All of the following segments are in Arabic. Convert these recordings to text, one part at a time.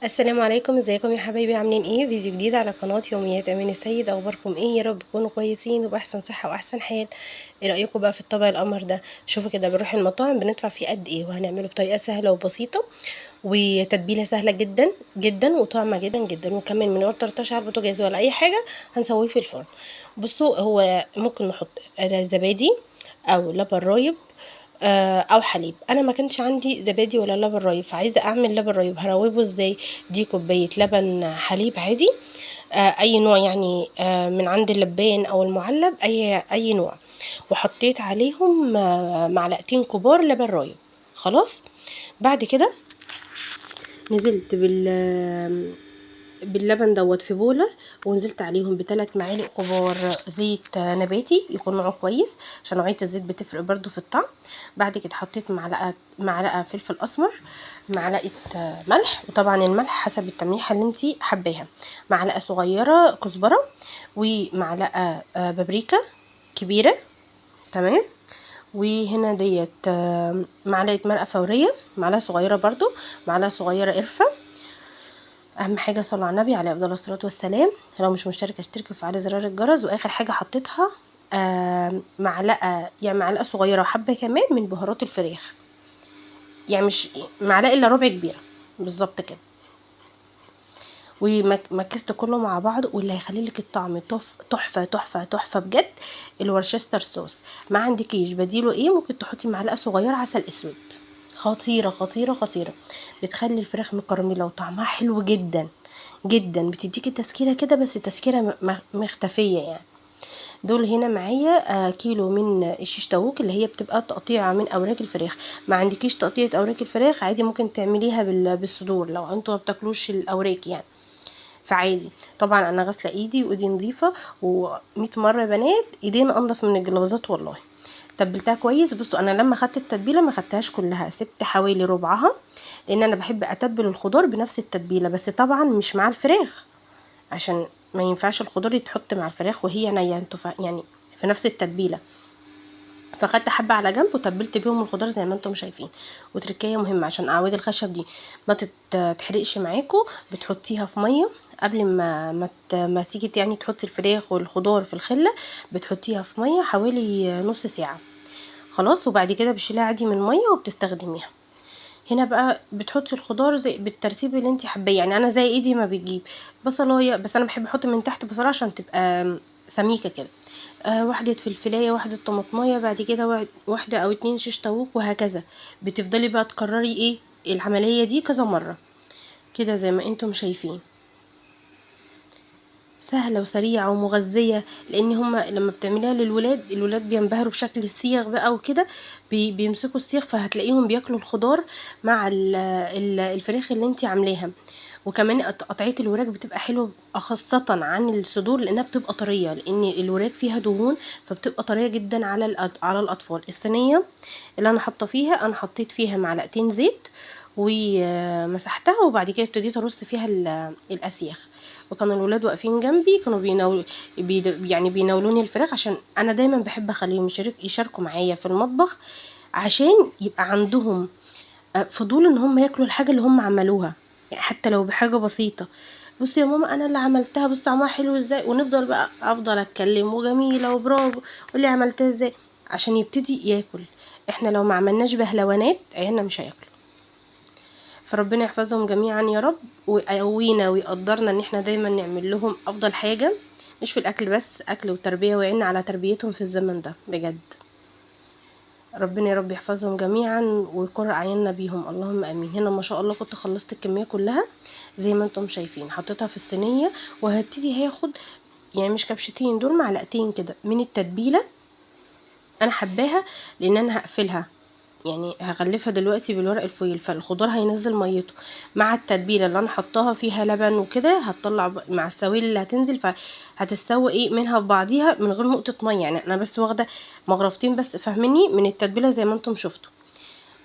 السلام عليكم، ازيكم يا حبايبي؟ عاملين ايه؟ فيديو جديد على قناه يوميات امين السيد. اخباركم ايه؟ يا رب تكونوا كويسين وباحسن صحه واحسن حال. ايه رايكم بقى في الطبق القمر ده؟ شوفوا كده، بنروح المطاعم بندفع فيه قد ايه، وهنعمله بطريقه سهله وبسيطه وتتبيله سهله جدا جدا وطعمه جدا جدا، وكمان من غير طرطشه على البوتاجاز ولا اي حاجه. هنسويه في الفرن. بصوا، هو ممكن نحط زبادي او لبن رايب او حليب. انا ما كانش عندي زبادي ولا لبن رايب، فعايزه اعمل لبن رايب. هروبه ازاي؟ دي كوبايه لبن حليب عادي، اي نوع يعني، من عند اللبان او المعلب، اي نوع. وحطيت عليهم معلقتين كبار لبن رايب. خلاص. بعد كده نزلت باللبن دوت في بولة، ونزلت عليهم ب3 معالق كبار زيت نباتي يكون نوعه كويس، عشان نوعية الزيت بتفرق برضو في الطعم. بعد كده حطيت معلقة فلفل اسمر، معلقة ملح، وطبعا الملح حسب التمليحة اللي انتي حباها. معلقة صغيرة كزبرة، ومعلقة بابريكا كبيرة. تمام. وهنا ديت معلقة مرقة فورية، معلقة صغيرة برضو، معلقة صغيرة قرفة. اهم حاجه صلوا على النبي عليه افضل الصلاه والسلام. لو مش مشترك اشترك وفعلي زرار الجرس. واخر حاجه حطيتها معلقه، يعني معلقه صغيره وحبه كمان من بهارات الفراخ، يعني مش معلقه الا ربع كبيره، بالظبط كده. ومكست كله مع بعض. واللي هيخلي لك الطعم تحفه تحفه تحفه بجد الورشستر صوص. ما عندكيش بديله ايه؟ ممكن تحطي معلقه صغيره عسل اسود. خطيره خطيره خطيره، بتخلي الفراخ مكرمله وطعمها حلو جدا جدا. بتديكي تسكيره كده، بس تسكيره مختفيه يعني. دول هنا معايا كيلو من الشيش تاووك، اللي هي بتبقى تقطيعه من اوراق الفراخ. ما عندكيش تقطيعه اوراق الفراخ عادي، ممكن تعمليها بالصدور لو انتوا ما بتاكلوش الاوراق يعني. فعادي. طبعا انا غاسله ايدي وايدي نظيفه، و100 مره يا بنات ايدينا انضف من الجلافزات والله. تبلتها كويس. بصوا، انا لما خدت التتبيله ما خدتهاش كلها، سبت حوالي ربعها، لان انا بحب اتبل الخضار بنفس التتبيله، بس طبعا مش مع الفراخ، عشان ما ينفعش الخضار يتحط مع الفراخ وهي نيه، انتوا يعني في نفس التتبيله. فخدت حبه على جنب وتبلت بيهم الخضار زي ما انتم شايفين. وتركيه مهمه عشان اعواد الخشب دي ما تتحرقش معاكم، بتحطيها في ميه قبل ما تيجي يعني تحطي الفراخ والخضار في الخله. بتحطيها في ميه حوالي نص ساعه. خلاص. وبعد كده بتشيلها عادي من الميه وبتستخدميها. هنا بقى بتحطي الخضار زي بالترتيب اللي انت حباه، يعني انا زي ايدي ما بتجيب بصلايه، بس انا بحب احط من تحت بصلايه عشان تبقى سميكه كده. واحدة فلفلاية، واحدة طماطماية، بعد كده واحدة او 2 شيش طاووق، وهكذا. بتفضلي بقى تكرري ايه العملية دي كذا مرة كده زي ما انتم شايفين. سهلة وسريعة ومغذية، لان هما لما بتعمليها للولاد، الولاد بينبهروا بشكل الصيغ بقى وكده. بيمسكوا الصيغ، فهتلاقيهم بياكلوا الخضار مع الفراخ اللي انتي عاملاها. وكمان قطعية الوراك بتبقى حلوة خاصة عن الصدور، لانها بتبقى طرية، لان الوراك فيها دهون، فبتبقى طرية جدا على الاطفال. الصينية اللي انا حاطه فيها، انا حطيت فيها معلقتين زيت ومسحتها، وبعد كده ابتديت ارص فيها الاسياخ. وكانوا الولاد واقفين جنبي، كانوا يعني بيناولوني الفراخ، عشان انا دايما بحب اخليهم يشاركوا معايا في المطبخ، عشان يبقى عندهم فضول ان هم ياكلوا الحاجه اللي هم عملوها، يعني حتى لو بحاجه بسيطه. بصي يا ماما انا اللي عملتها، بصي طعمها حلو ازاي، ونفضل بقى افضل اتكلم وجميله وبرافو واللي عملتها ازاي، عشان يبتدي ياكل. احنا لو ما عملناش بهلوانات عيالنا مش هياكلوا. فربنا يحفظهم جميعا يا رب، ويقوينا ويقدرنا ان احنا دايما نعمل لهم افضل حاجه، مش في الاكل بس، اكل وتربيه، ويعيننا على تربيتهم في الزمن ده بجد. ربنا يا رب يحفظهم جميعا ويقر اعيننا بيهم، اللهم امين. هنا ما شاء الله كنت خلصت الكميه كلها زي ما انتم شايفين، حطيتها في الصينيه. وهبتدي هاخد يعني مش كبشتين، دول معلقتين كده من التتبيله. انا حباها لان انا هقفلها، يعني هغلفها دلوقتي بالورق الفويل، فالخضار هينزل ميته مع التتبيله اللي انا حطاها فيها لبن وكده، هتطلع مع السوائل اللي هتنزل، فهتستوي ايه منها ببعضيها من غير نقطه ميه. يعني انا بس واخده مغرفتين بس، فاهميني، من التتبيله زي ما انتم شفتوا.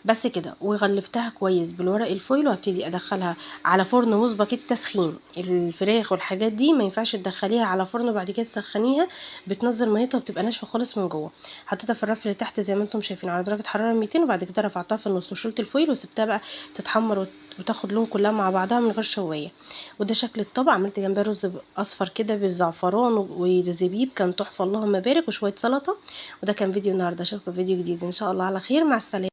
بس كده، وغلفتها كويس بالورق الفويل، وهبتدي ادخلها على فرن مسبق التسخين. الفراخ والحاجات دي ما ينفعش تدخليها على فرن وبعد كده تسخنيها، بتنزل ميتها وبتبقى ناشفه خالص من جوه. حطيتها في الرف اللي تحت زي ما انتم شايفين على درجه حراره 200، وبعد كده رفعتها في النص وشلت الفويل وسبتها بقى تتحمر وتاخد لون كلها مع بعضها من غير شوايه. وده شكل الطبق. عملت جنبها رز اصفر كده بالزعفران وزبيب، كان تحفه اللهم بارك، وشويه سلطه. وده كان فيديو النهارده، اشوفكم في فيديو جديد ان شاء الله على خير، مع السلامه.